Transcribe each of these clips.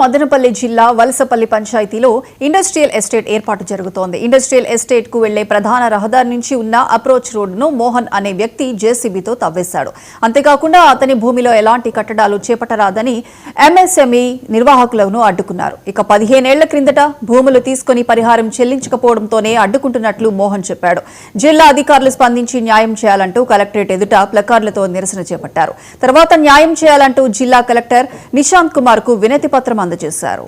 మదనపల్లి జిల్లా వలసపల్లి పంచాయతీలో industrial estate ఏర్పాటు జరుగుతోంది. ఇండస్ట్రియల్ ఎస్టేట్ కు వెళ్లే ప్రధాన రహదారి నుంచి ఉన్న అప్రోచ్ రోడ్డును మోహన్ అనే వ్యక్తి జేసీబీతో తవ్వేశాడు. అంతేకాకుండా అతని భూమిలో ఎలాంటి కట్టడాలు చేపట్టరాదని ఎంఎస్ఎంఈ నిర్వాహకులను అడ్డుకున్నారు. ఇక 15 ఏళ్ల క్రిందట భూములు తీసుకుని పరిహారం చెల్లించకపోవడంతోనే అడ్డుకుంటున్నట్లు మోహన్ చెప్పాడు. జిల్లా అధికారులు స్పందించి న్యాయం చేయాలంటూ కలెక్టరేట్ ఎదుట ప్లకార్డులతో నిరసన చేపట్టారు. తర్వాత న్యాయం చేయాలంటూ జిల్లా కలెక్టర్ నిశాంత్ కుమార్ కు వినతి పత్రం అందజేశారు.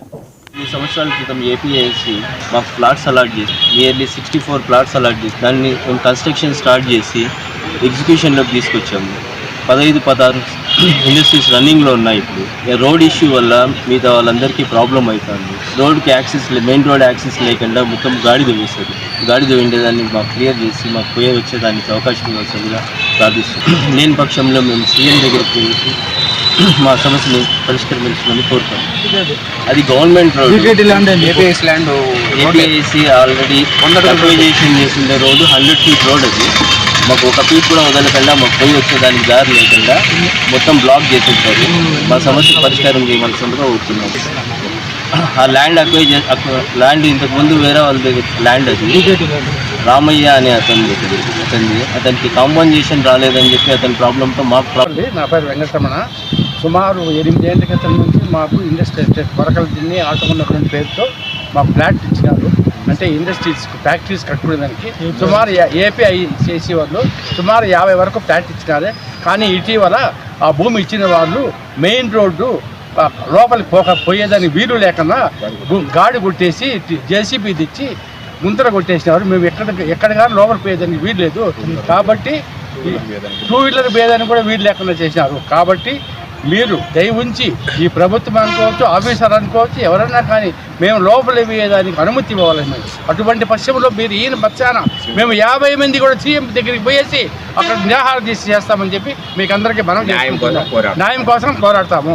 2 సంవత్సరాల క్రితం ఏపీఐసి మాకు ప్లాట్స్ అలాట్ చేసి నియర్లీ 64 ప్లాట్స్ అలాట్ చేసి దాన్ని కన్స్ట్రక్షన్ స్టార్ట్ చేసి ఎగ్జిక్యూషన్లోకి తీసుకొచ్చాము. 15-16 ఇండస్ట్రీస్ రన్నింగ్లో ఉన్నాయి. ఇప్పుడు రోడ్ ఇష్యూ వల్ల మిగతా వాళ్ళందరికీ ప్రాబ్లం అవుతుంది. రోడ్కి యాక్సెస్ మెయిన్ రోడ్ యాక్సెస్ లేకుండా మొత్తం గాడి వేస్తారు. గాడి ఉండేదాన్ని మాకు క్లియర్ చేసి మాకు పోయే వచ్చేదానికి అవకాశం ఇవ్వాల్సిందిగా ప్రార్థిస్తున్నాం. లేని పక్షంలో మేము సీఎం దగ్గరికి మా సమస్యని పరిష్కరించమని కోరుతాం. అది government road, APIIC already acquisition చేసిన రోడ్డు 100 ఫీట్ రోడ్. అది మాకు ఒక ఫీట్ కూడా వదలకుండా మాకు పోయి వచ్చేదానికి దారి లేకుండా మొత్తం బ్లాక్ చేసేస్తారు. మా సమస్య పరిష్కారం చేయవలసిందిగా కోరుతున్నాం. ఆ ల్యాండ్ ఇంతకుముందు వేరే వాళ్ళ దగ్గర ల్యాండ్, అది రామయ్య అనే అతనికి కాంపన్సేషన్ రాలేదని చెప్పి అతని ప్రాబ్లంతో మాకు నా పేరు వెంకటరమణ. సుమారు 8 ఏళ్ల క్రితం నుంచి మాకు ఇండస్ట్రియల్ ఎస్టేట్ కొరకలు తిని ఆటకున్నటువంటి పేరుతో మాకు ఫ్లాట్ ఇచ్చినారు. అంటే ఇండస్ట్రీస్ ఫ్యాక్టరీస్ కట్టుకునేదానికి సుమారు ఏపీఐసి వాళ్ళు సుమారు 50 వరకు ఫ్లాట్ ఇచ్చినారు. కానీ ఇటీవల ఆ భూమి ఇచ్చిన వాళ్ళు మెయిన్ రోడ్డు లోపలికి పోయేదానికి వీలు లేకుండా గాడి కొట్టేసి జేసీబీ తెచ్చి ముందర కొట్టేసినారు. మేము ఎక్కడ కానీ లోపలికి పోయేదానికి వీలు లేదు. కాబట్టి 2 వీలర్ పోయేదానికి కూడా వీలు లేకుండా చేసినారు. కాబట్టి మీరు దయ ఉంచి ఈ ప్రభుత్వం అనుకోవచ్చు, ఆఫీసర్ అనుకోవచ్చు, ఎవరన్నా కానీ మేము లోపలి పోయేదానికి అనుమతి ఇవ్వాలి. మేము అటువంటి పక్షంలో మీరు ఈయన పక్షాన మేము 50 మంది కూడా సీఎం దగ్గరికి పోయేసి అక్కడ నిరాహార దీక్ష చేస్తామని చెప్పి మీకు అందరికీ మనం న్యాయం కోసం పోరాడతాము.